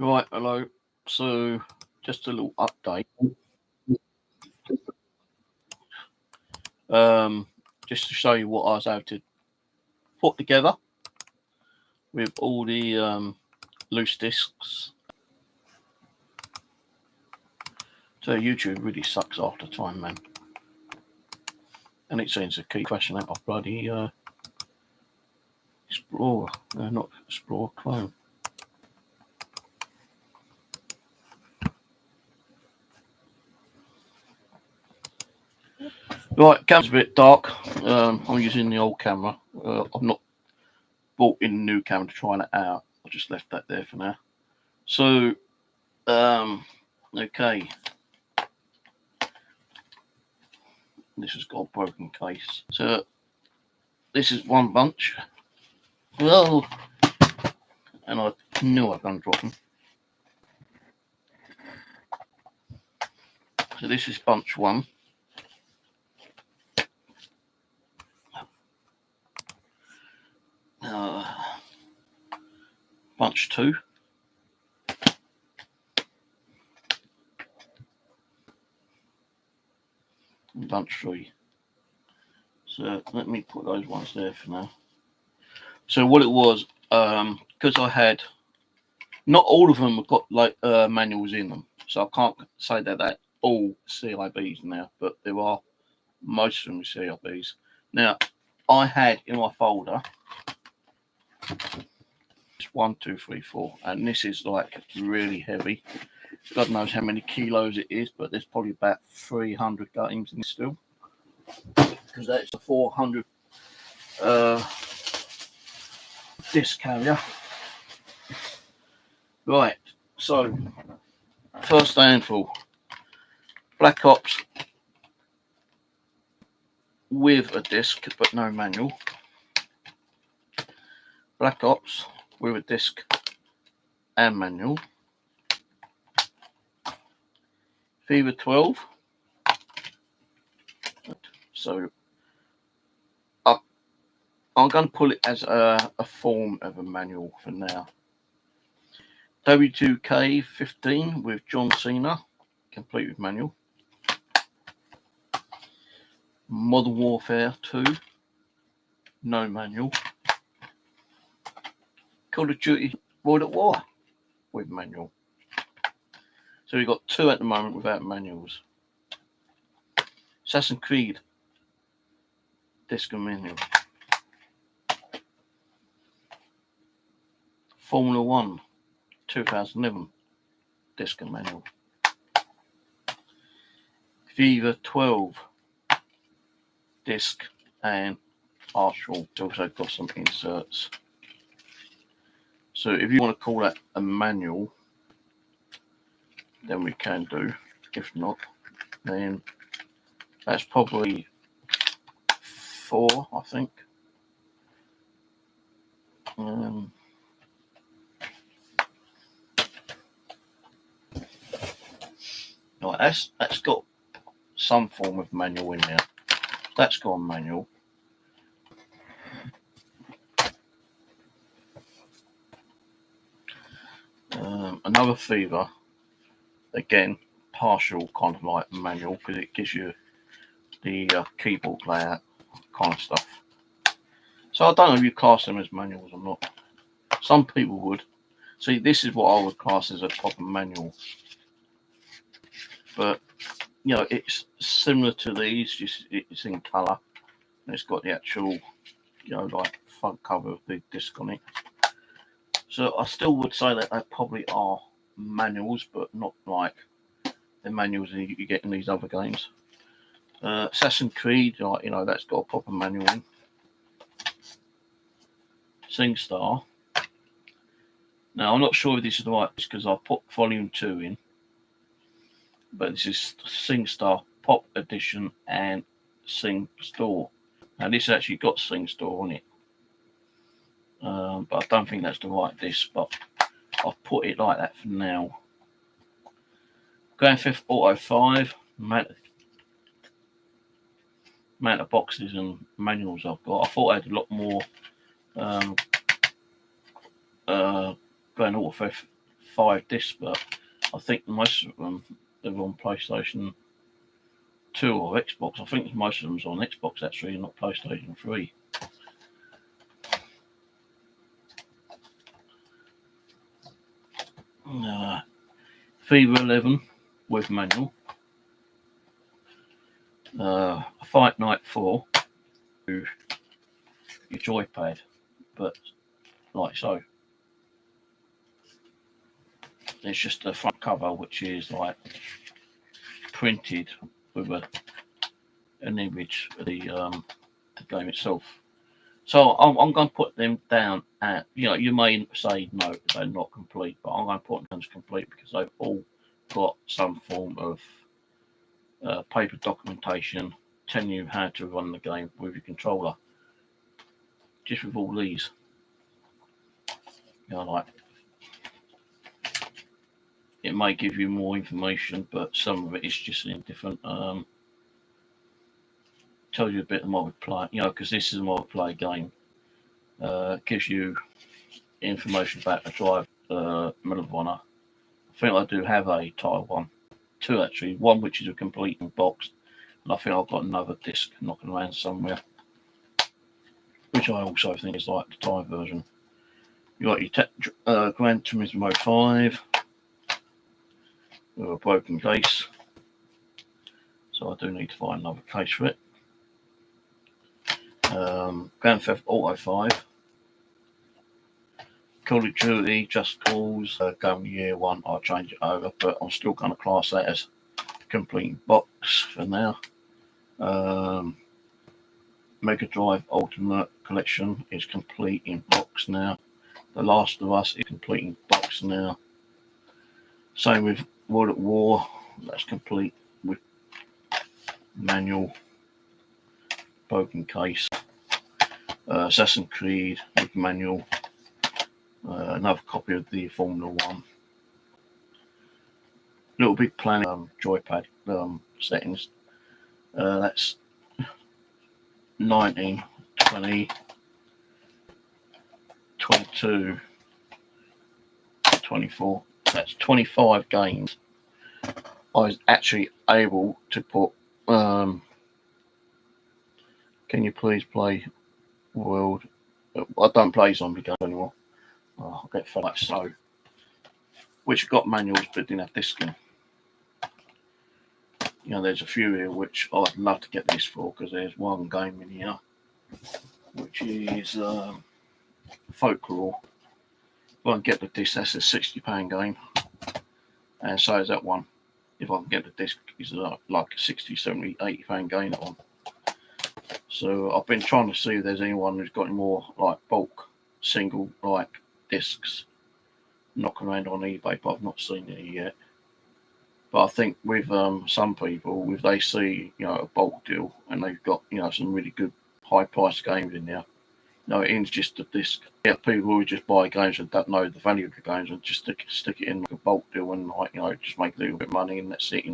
Right, hello. So, just a little update. Just to show you what I was able to put together with all the loose discs. So YouTube really sucks after time, man. And it seems to keep crashing out of bloody Explorer. Not Explorer, Chrome. Right, camera's a bit dark. I'm using the old camera. I've not bought in a new camera to try that out. I just left that there for now. So, okay. This has got a broken case. So, this is one bunch. Well, and I knew I was going to drop them. So this is bunch one. Bunch two. And bunch three. So let me put those ones there for now. So what it was, because I had, not all of them have got like manuals in them. So I can't say that they're all CIB'S now, but there are most of them CIB'S. Now, I had in my folder 1, 2, 3, 4, and this is like really heavy. God knows how many kilos it is, but there's probably about 300 games in still, because that's a 400 disc carrier. Right, so first handful, Black Ops with a disc but no manual. Black Ops with a disc and manual. Fever 12. So I'm going to pull it as a form of a manual for now. W2K 15 with John Cena, complete with manual. Modern Warfare 2, no manual. Call of Duty World at War with manual. So we've got 2 at the moment without manuals. Assassin's Creed, disc and manual. Formula 1, 2011, disc and manual. Fever 12, disc and partial. It's also got some inserts. So if you want to call that a manual, then we can do. If not, then that's probably 4, I think. Right, that's got some form of manual in there. That's got a manual. Another Fever, again, partial kind of like manual, because it gives you the keyboard layout kind of stuff. So I don't know if you class them as manuals or not. Some people would. See, this is what I would class as a proper manual. But, you know, it's similar to these, just it's in colour. And it's got the actual, you know, like front cover of the disc on it. So I still would say that they probably are manuals, but not like the manuals you get in these other games. Assassin's Creed, like, you know, that's got a proper manual in. SingStar. Now I'm not sure if this is the right, because I put Volume 2 in, but this is SingStar Pop Edition and SingStore. Now this actually got SingStore on it, but I don't think that's the right disc, but I've put it like that for now. Grand Theft Auto 5, amount of boxes and manuals I've got. I thought I had a lot more Grand Auto 5 discs, but I think most of them are on PlayStation 2 or Xbox. I think most of them's on Xbox actually, not PlayStation 3. Fever 11 with manual. Fight Night 4 with your joypad, but like so. It's just a front cover which is like printed with an image of the game itself. So I'm going to put them down at, you may say no, they're not complete, but I'm going to put them as complete because they've all got some form of paper documentation telling you how to run the game with your controller. Just with all these, like it may give you more information, but some of it is just in different. Tells you a bit of multiplayer, because this is a multiplayer game. Gives you information about the drive Medal of Honor. I think I do have a Tier 1, 2 actually, one which is a complete box, and I think I've got another disc knocking around somewhere, which I also think is like the Thai version. You got your Gran Turismo 5 with a broken case, so I do need to find another case for it. Grand Theft Auto 5, Call of Duty, Just Cause, going year 1, I'll change it over, but I'm still going to class that as complete box for now. Mega Drive Ultimate Collection is complete in box now. The Last of Us is complete in box now. Same with World at War, that's complete with manual, broken case. Assassin's Creed with manual. Another copy of the Formula 1. Little Big Planet joypad settings. That's 19, 20, 22, 24. That's 25 games. I was actually able to put. Can you please play World? I don't play zombie games anymore. I get fed like so. Which got manuals but didn't have discs in. There's a few here which I'd love to get this for because there's one game in here which is Folklore. If I can get the disc, that's a £60 game, and so is that one. If I can get the disc, it's like a £60, £70, £80 game, that one. So I've been trying to see if there's anyone who's got any more like bulk single like discs knocking around on eBay, but I've not seen any yet. But I think with some people, if they see a bulk deal and they've got some really good high priced games in there, it ends just a disc. Yeah, people who just buy games and don't know the value of the games and just stick it in like a bulk deal and just make a little bit of money and that's it.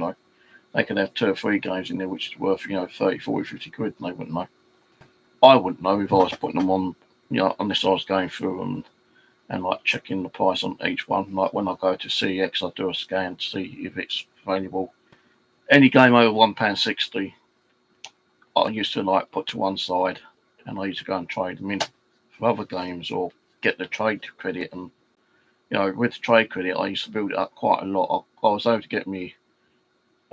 They could have 2 or 3 games in there which is worth 30, 40, 50 quid and they wouldn't know. I wouldn't know if I was putting them on, unless I was going through them and like checking the price on each one. Like when I go to CX, I do a scan to see if it's available. Any game over £1.60, I used to like put to one side, and I used to go and trade them in for other games or get the trade credit. And with the trade credit, I used to build it up quite a lot. I was able to get me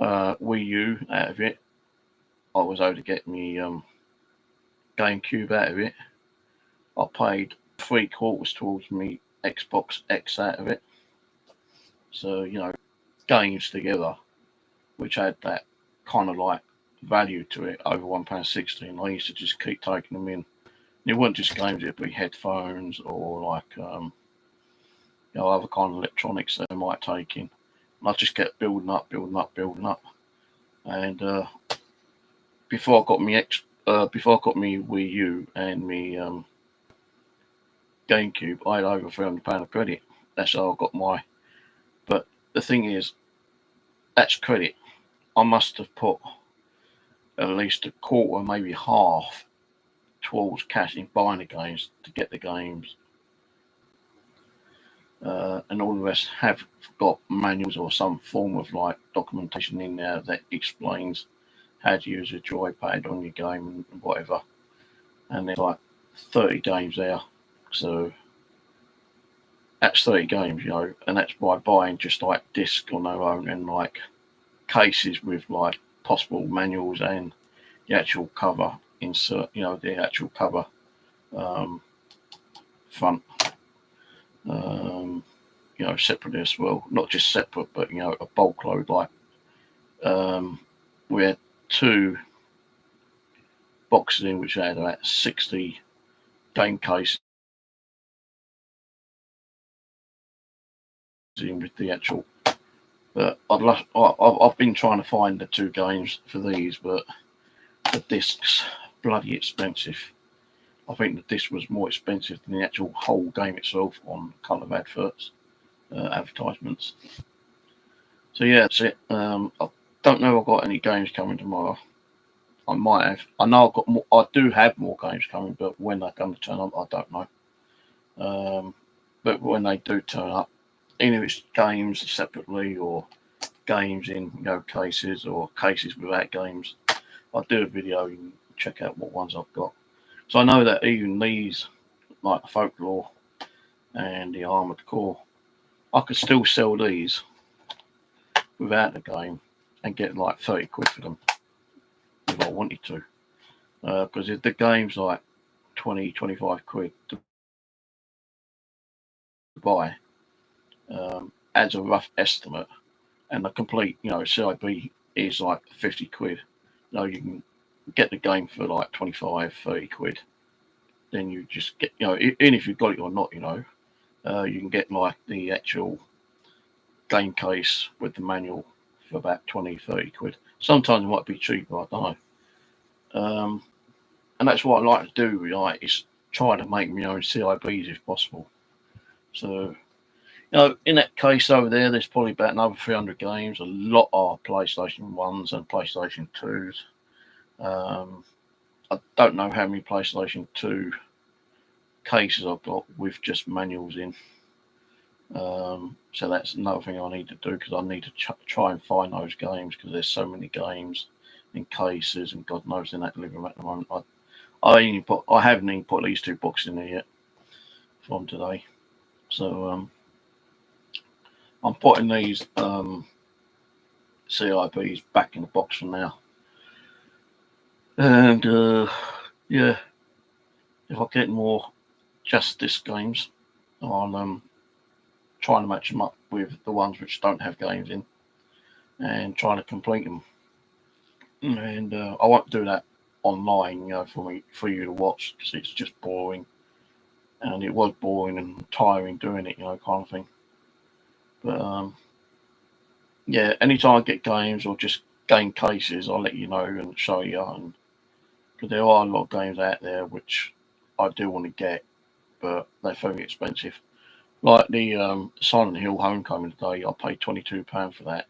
Wii U out of it. I was able to get me GameCube out of it. I paid 3/4 towards me Xbox X out of it. So games together, which had that kind of like value to it over £1.60, and I used to just keep taking them in. It wasn't just games; it'd be headphones or like other kind of electronics that I might take in. And I just kept building up, and before I got me Wii U and me GameCube, I had over £300 of credit. That's how I got my. But the thing is, that's credit. I must have put at least a quarter, maybe half, towards cash in buying the games to get the games. and all the rest have got manuals or some form of like documentation in there that explains how to use a joypad on your game and whatever. And there's like 30 games there, so that's 30 games, and that's by buying just like discs on their own and like cases with like possible manuals and the actual cover insert, the actual cover front, separately as well. Not just separate, but a bulk load. Like we had 2 boxes in which had about 60 game cases in with the actual. But I've been trying to find the 2 games for these, but the discs bloody expensive. I think the disc was more expensive than the actual whole game itself on kind of advertisements. So yeah, that's it. I don't know if I've got any games coming tomorrow. I might have. I know I've got more. I do have more games coming, but when they're going to turn up, I don't know. But when they do turn up, even if it's games separately or games in cases or cases without games, I'll do a video and check out what ones I've got. So I know that even these, like the Folklore and the Armored Core, I could still sell these without the game and get like 30 quid for them if I wanted to. Because if the game's like 20, 25 quid to buy, as a rough estimate, and the complete, CIB is like 50 quid. You can get the game for like 25, 30 quid. Then you just get, even if you've got it or not, you can get like the actual game case with the manual for about 20, 30 quid. Sometimes it might be cheaper, I don't know. And that's what I like to do, is try to make my own CIBs if possible. So, in that case over there's probably about another 300 games. A lot are PlayStation 1s and PlayStation 2s. I don't know how many PlayStation 2 cases I've got with just manuals in. So that's another thing I need to do, because I need to try and find those games, because there's so many games in cases and God knows in that living room at the moment. I haven't even put these 2 boxes in there yet from today. So I'm putting these CIBs back in the box for now. And yeah, if I get more just disc games, I'll try to match them up with the ones which don't have games in and try to complete them. And I won't do that online, for you to watch, because it's just boring. And it was boring and tiring doing it, kind of thing. But yeah, anytime I get games or just game cases, I'll let you know and show you. And because there are a lot of games out there which I do want to get, but they're very expensive. Like the Silent Hill Homecoming today, I paid £22 for that.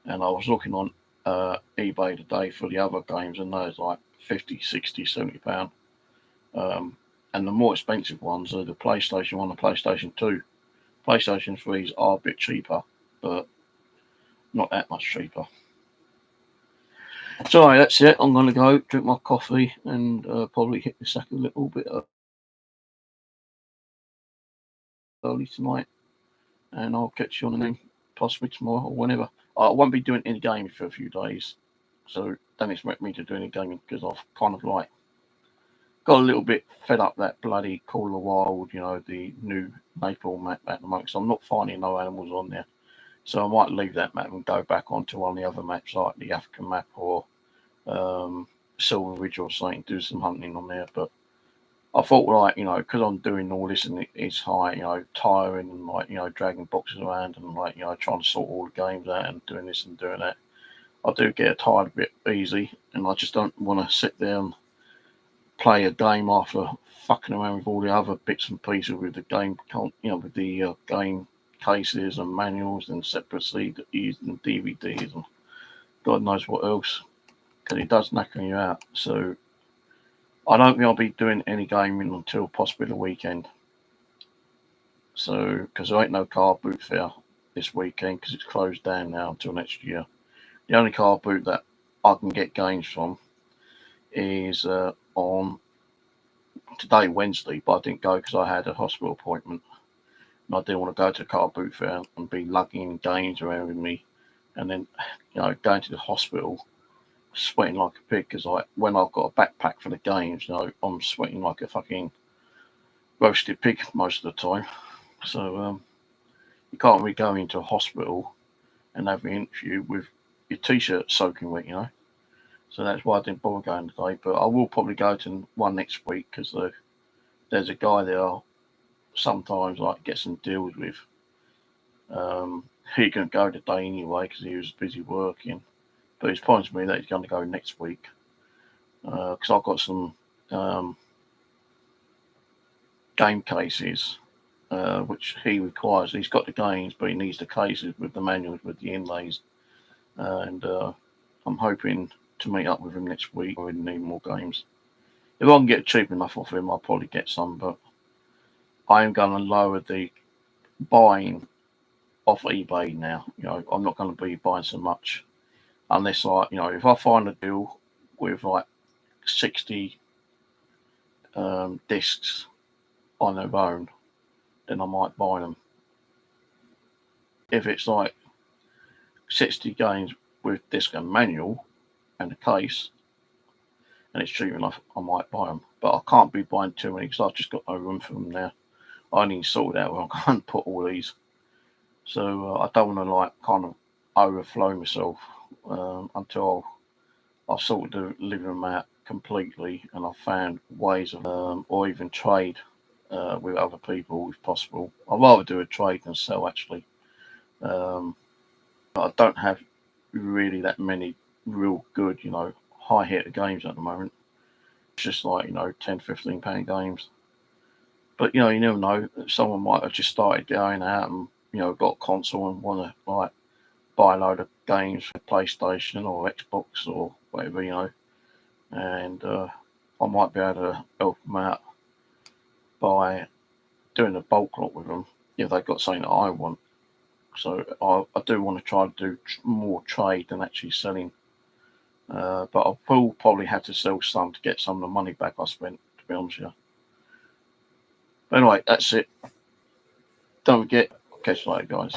And I was looking on eBay today for the other games, and those like 50, 60, £70. And the more expensive ones are the PlayStation 1 and PlayStation 2. PlayStation 3s are a bit cheaper, but not that much cheaper. So that's it. I'm going to go drink my coffee and probably hit the sack a little bit early tonight. And I'll catch you on the name possibly tomorrow or whenever. I won't be doing any gaming for a few days, so don't expect me to do any gaming, because I've kind of like got a little bit fed up that bloody Call of the Wild, the new Maple map at the moment. So I'm not finding no animals on there. So I might leave that map and go back onto one of the other maps, like the African map or Silver Ridge or something, do some hunting on there. But I thought, like, because I'm doing all this and it's high, tiring, and like, dragging boxes around and like, trying to sort all the games out and doing this and doing that. I do get tired a bit easy, and I just don't want to sit there and play a game after fucking around with all the other bits and pieces with the game, with the game cases and manuals and separate CDs and DVDs and God knows what else, because it does knacker you out. So I don't think I'll be doing any gaming until possibly the weekend. So, because there ain't no car boot fair this weekend because it's closed down now until next year. The only car boot that I can get games from is on today, Wednesday, but I didn't go because I had a hospital appointment. And I didn't want to go to the car boot fair and be lugging games around with me and then, going to the hospital sweating like a pig because when I've got a backpack for the games, I'm sweating like a fucking roasted pig most of the time. So you can't really go into a hospital and have an interview with your t-shirt soaking wet, So that's why I didn't bother going today. But I will probably go to one next week because there's a guy there I'll sometimes get some deals with. He couldn't go today anyway because he was busy working. But he's promised me that he's going to go next week because I've got some game cases which he requires. He's got the games, but he needs the cases with the manuals with the inlays. And I'm hoping to meet up with him next week. I really need more games. If I can get cheap enough off him, I'll probably get some. But I am going to lower the buying off eBay now. I'm not going to be buying so much unless if I find a deal with 60 discs on their own, then I might buy them. If it's 60 games with disc and manual and a case, and it's cheap enough, I might buy them. But I can't be buying too many because I've just got no room for them now. I need to sort out where I can't put all these. So I don't want to kind of overflow myself until I've sorted the living room out completely and I've found ways of, or even trade with other people if possible. I'd rather do a trade than sell actually. But I don't have really that many real good, high hitter games at the moment. It's just £10-15 games. But you never know. Someone might have just started going out and got a console and want to buy a load of games for PlayStation or Xbox or whatever, and I might be able to help them out by doing a bulk lot with them if they've got something that I want. So I do want to try to do more trade than actually selling. But I will probably have to sell some to get some of the money back I spent, to be honest with you. But anyway, that's it. Don't forget, catch you later, guys.